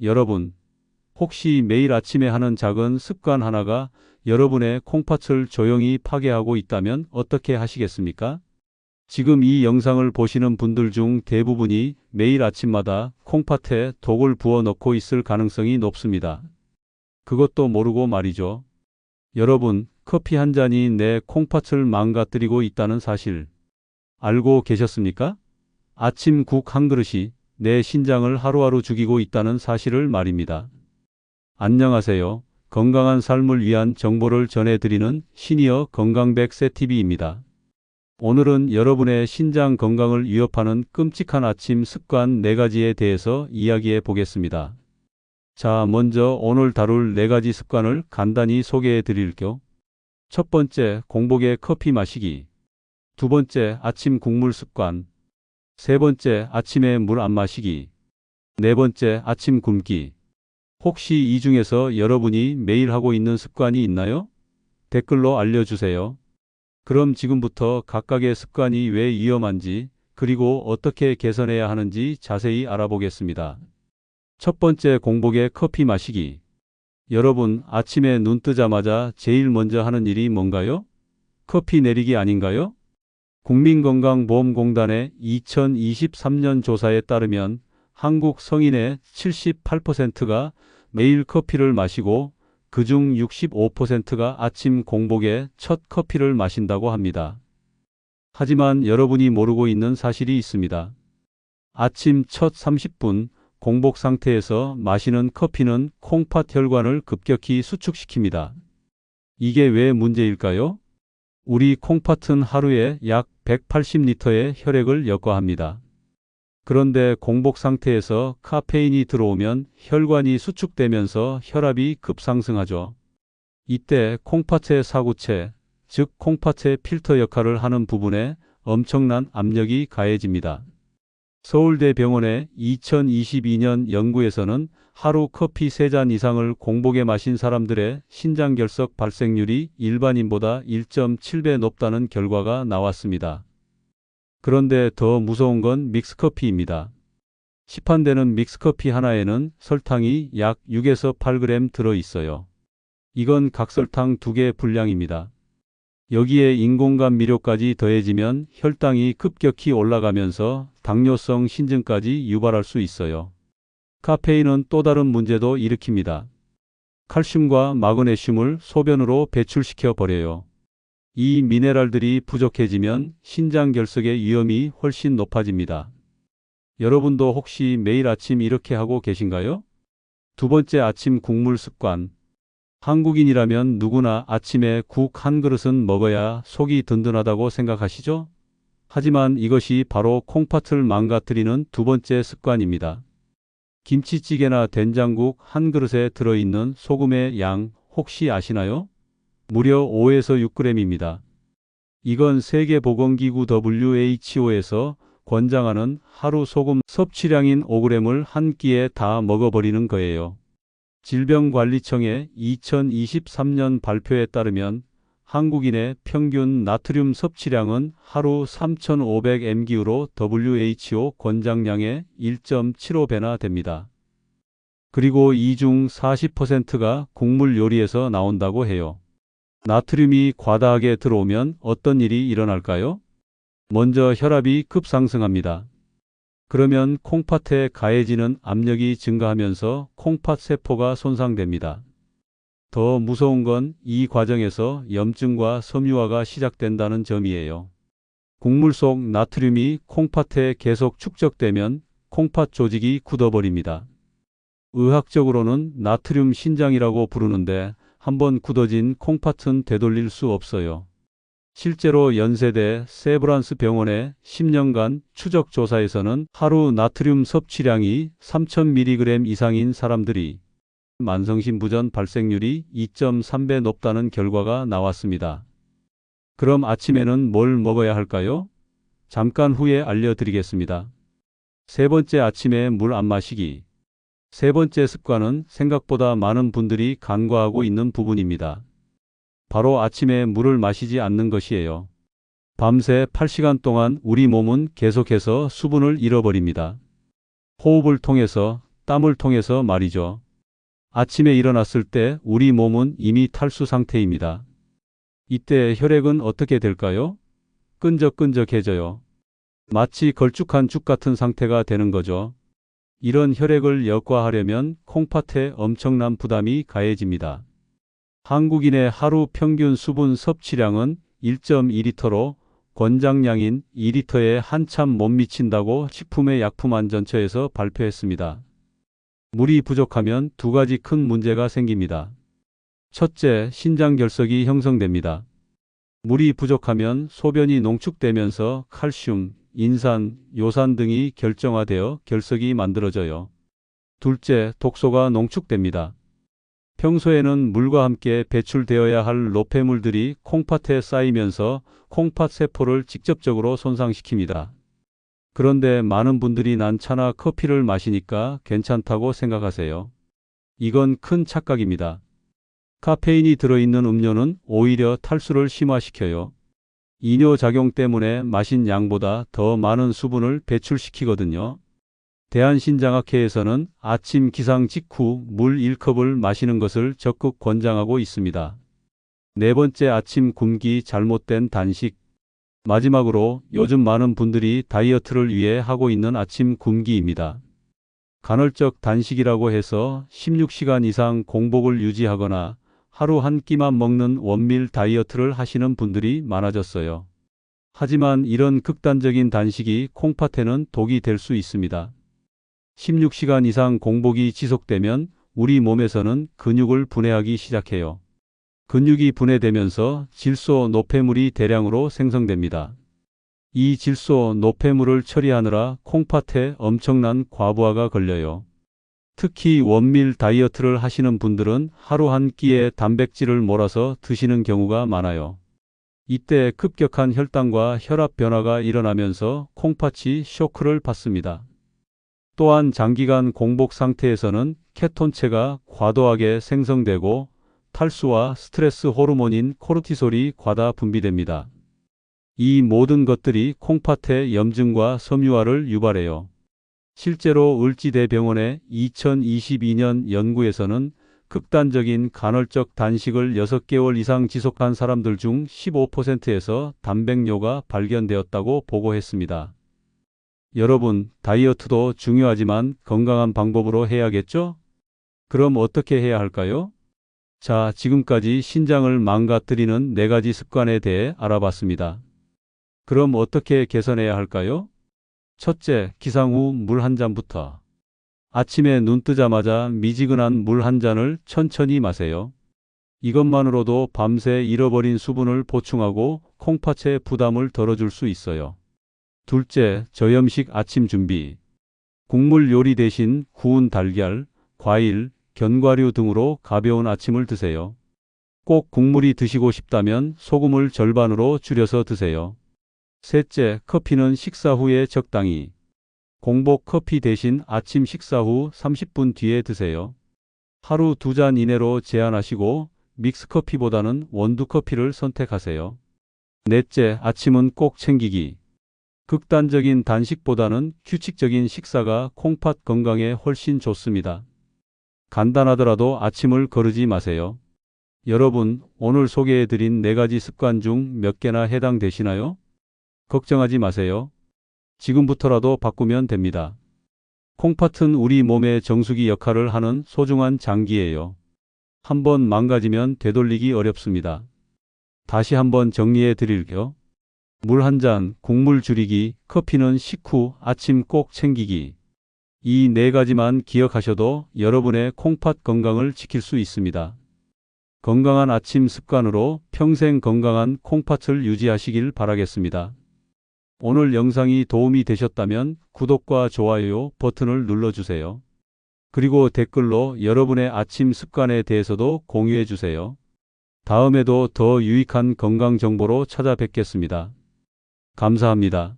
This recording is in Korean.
여러분, 혹시 매일 아침에 하는 작은 습관 하나가 여러분의 콩팥을 조용히 파괴하고 있다면 어떻게 하시겠습니까? 지금 이 영상을 보시는 분들 중 대부분이 매일 아침마다 콩팥에 독을 부어 넣고 있을 가능성이 높습니다. 그것도 모르고 말이죠. 여러분, 커피 한 잔이 내 콩팥을 망가뜨리고 있다는 사실 알고 계셨습니까? 아침 국 한 그릇이 내 신장을 하루하루 죽이고 있다는 사실을 말입니다. 안녕하세요. 건강한 삶을 위한 정보를 전해드리는 시니어 건강백 세TV입니다. 오늘은 여러분의 신장 건강을 위협하는 끔찍한 아침 습관 4가지에 대해서 이야기해 보겠습니다. 자, 먼저 오늘 다룰 4가지 습관을 간단히 소개해 드릴게요. 첫 번째, 공복에 커피 마시기. 두 번째, 아침 국물 습관. 세 번째, 아침에 물 안 마시기. 네 번째, 아침 굶기. 혹시 이 중에서 여러분이 매일 하고 있는 습관이 있나요? 댓글로 알려주세요. 그럼 지금부터 각각의 습관이 왜 위험한지, 그리고 어떻게 개선해야 하는지 자세히 알아보겠습니다. 첫 번째, 공복에 커피 마시기. 여러분, 아침에 눈 뜨자마자 제일 먼저 하는 일이 뭔가요? 커피 내리기 아닌가요? 국민건강보험공단의 2023년 조사에 따르면 한국 성인의 78%가 매일 커피를 마시고 그중 65%가 아침 공복에 첫 커피를 마신다고 합니다. 하지만 여러분이 모르고 있는 사실이 있습니다. 아침 첫 30분 공복 상태에서 마시는 커피는 콩팥 혈관을 급격히 수축시킵니다. 이게 왜 문제일까요? 우리 콩팥은 하루에 약 180리터의 혈액을 여과합니다. 그런데 공복 상태에서 카페인이 들어오면 혈관이 수축되면서 혈압이 급상승하죠. 이때 콩팥의 사구체, 즉 콩팥의 필터 역할을 하는 부분에 엄청난 압력이 가해집니다. 서울대병원의 2022년 연구에서는 하루 커피 3잔 이상을 공복에 마신 사람들의 신장결석 발생률이 일반인보다 1.7배 높다는 결과가 나왔습니다. 그런데 더 무서운 건 믹스커피입니다. 시판되는 믹스커피 하나에는 설탕이 약 6에서 8g 들어있어요. 이건 각설탕 2개 분량입니다. 여기에 인공감 미료까지 더해지면 혈당이 급격히 올라가면서 당뇨성 신증까지 유발할 수 있어요. 카페인은 또 다른 문제도 일으킵니다. 칼슘과 마그네슘을 소변으로 배출시켜 버려요. 이 미네랄들이 부족해지면 신장결석의 위험이 훨씬 높아집니다. 여러분도 혹시 매일 아침 이렇게 하고 계신가요? 두 번째, 아침 국물 습관. 한국인이라면 누구나 아침에 국 한 그릇은 먹어야 속이 든든하다고 생각하시죠? 하지만 이것이 바로 콩팥을 망가뜨리는 두 번째 습관입니다. 김치찌개나 된장국 한 그릇에 들어있는 소금의 양 혹시 아시나요? 무려 5에서 6g입니다. 이건 세계보건기구 WHO에서 권장하는 하루 소금 섭취량인 5g을 한 끼에 다 먹어버리는 거예요. 질병관리청의 2023년 발표에 따르면 한국인의 평균 나트륨 섭취량은 하루 3,500mg로 WHO 권장량의 1.75배나 됩니다. 그리고 이 중 40%가 국물 요리에서 나온다고 해요. 나트륨이 과다하게 들어오면 어떤 일이 일어날까요? 먼저 혈압이 급상승합니다. 그러면 콩팥에 가해지는 압력이 증가하면서 콩팥 세포가 손상됩니다. 더 무서운 건 이 과정에서 염증과 섬유화가 시작된다는 점이에요. 국물 속 나트륨이 콩팥에 계속 축적되면 콩팥 조직이 굳어버립니다. 의학적으로는 나트륨 신장이라고 부르는데 한번 굳어진 콩팥은 되돌릴 수 없어요. 실제로 연세대 세브란스 병원의 10년간 추적 조사에서는 하루 나트륨 섭취량이 3000mg 이상인 사람들이 만성신부전 발생률이 2.3배 높다는 결과가 나왔습니다. 그럼 아침에는 뭘 먹어야 할까요? 잠깐 후에 알려드리겠습니다. 세 번째, 아침에 물 안 마시기. 세 번째 습관은 생각보다 많은 분들이 간과하고 있는 부분입니다. 바로 아침에 물을 마시지 않는 것이에요. 밤새 8시간 동안 우리 몸은 계속해서 수분을 잃어버립니다. 호흡을 통해서 땀을 통해서 말이죠. 아침에 일어났을 때 우리 몸은 이미 탈수 상태입니다. 이때 혈액은 어떻게 될까요? 끈적끈적해져요. 마치 걸쭉한 죽 같은 상태가 되는 거죠. 이런 혈액을 역과하려면 콩팥에 엄청난 부담이 가해집니다. 한국인의 하루 평균 수분 섭취량은 1.2리터로 권장량인 2리터에 한참 못 미친다고 식품의 약품안전처에서 발표했습니다. 물이 부족하면 두 가지 큰 문제가 생깁니다. 첫째, 신장 결석이 형성됩니다. 물이 부족하면 소변이 농축되면서 칼슘, 인산, 요산 등이 결정화되어 결석이 만들어져요. 둘째, 독소가 농축됩니다. 평소에는 물과 함께 배출되어야 할 노폐물들이 콩팥에 쌓이면서 콩팥 세포를 직접적으로 손상시킵니다. 그런데 많은 분들이 난 차나 커피를 마시니까 괜찮다고 생각하세요. 이건 큰 착각입니다. 카페인이 들어있는 음료는 오히려 탈수를 심화시켜요. 이뇨작용 때문에 마신 양보다 더 많은 수분을 배출시키거든요. 대한신장학회에서는 아침 기상 직후 물 1컵을 마시는 것을 적극 권장하고 있습니다. 네 번째, 아침 굶기 잘못된 단식. 마지막으로 요즘 많은 분들이 다이어트를 위해 하고 있는 아침 굶기입니다. 간헐적 단식이라고 해서 16시간 이상 공복을 유지하거나 하루 한 끼만 먹는 원밀 다이어트를 하시는 분들이 많아졌어요. 하지만 이런 극단적인 단식이 콩팥에는 독이 될 수 있습니다. 16시간 이상 공복이 지속되면 우리 몸에서는 근육을 분해하기 시작해요. 근육이 분해되면서 질소 노폐물이 대량으로 생성됩니다. 이 질소 노폐물을 처리하느라 콩팥에 엄청난 과부하가 걸려요. 특히 원밀 다이어트를 하시는 분들은 하루 한 끼에 단백질을 몰아서 드시는 경우가 많아요. 이때 급격한 혈당과 혈압 변화가 일어나면서 콩팥이 쇼크를 받습니다. 또한 장기간 공복 상태에서는 케톤체가 과도하게 생성되고 탈수와 스트레스 호르몬인 코르티솔이 과다 분비됩니다. 이 모든 것들이 콩팥의 염증과 섬유화를 유발해요. 실제로 을지대병원의 2022년 연구에서는 극단적인 간헐적 단식을 6개월 이상 지속한 사람들 중 15%에서 단백뇨가 발견되었다고 보고했습니다. 여러분, 다이어트도 중요하지만 건강한 방법으로 해야겠죠? 그럼 어떻게 해야 할까요? 자, 지금까지 신장을 망가뜨리는 4가지 습관에 대해 알아봤습니다. 그럼 어떻게 개선해야 할까요? 첫째, 기상 후 물 한 잔부터. 아침에 눈 뜨자마자 미지근한 물 한 잔을 천천히 마세요. 이것만으로도 밤새 잃어버린 수분을 보충하고 콩팥의 부담을 덜어줄 수 있어요. 둘째, 저염식 아침 준비. 국물 요리 대신 구운 달걀, 과일, 견과류 등으로 가벼운 아침을 드세요. 꼭 국물이 드시고 싶다면 소금을 절반으로 줄여서 드세요. 셋째, 커피는 식사 후에 적당히. 공복 커피 대신 아침 식사 후 30분 뒤에 드세요. 하루 2잔 이내로 제한하시고 믹스커피보다는 원두커피를 선택하세요. 넷째, 아침은 꼭 챙기기. 극단적인 단식보다는 규칙적인 식사가 콩팥 건강에 훨씬 좋습니다. 간단하더라도 아침을 거르지 마세요. 여러분, 오늘 소개해드린 4가지 습관 중 몇 개나 해당되시나요? 걱정하지 마세요. 지금부터라도 바꾸면 됩니다. 콩팥은 우리 몸의 정수기 역할을 하는 소중한 장기예요. 한번 망가지면 되돌리기 어렵습니다. 다시 한번 정리해 드릴게요. 물 한 잔, 국물 줄이기, 커피는 식후, 아침 꼭 챙기기. 이 4가지만 기억하셔도 여러분의 콩팥 건강을 지킬 수 있습니다. 건강한 아침 습관으로 평생 건강한 콩팥을 유지하시길 바라겠습니다. 오늘 영상이 도움이 되셨다면 구독과 좋아요 버튼을 눌러주세요. 그리고 댓글로 여러분의 아침 습관에 대해서도 공유해 주세요. 다음에도 더 유익한 건강 정보로 찾아뵙겠습니다. 감사합니다.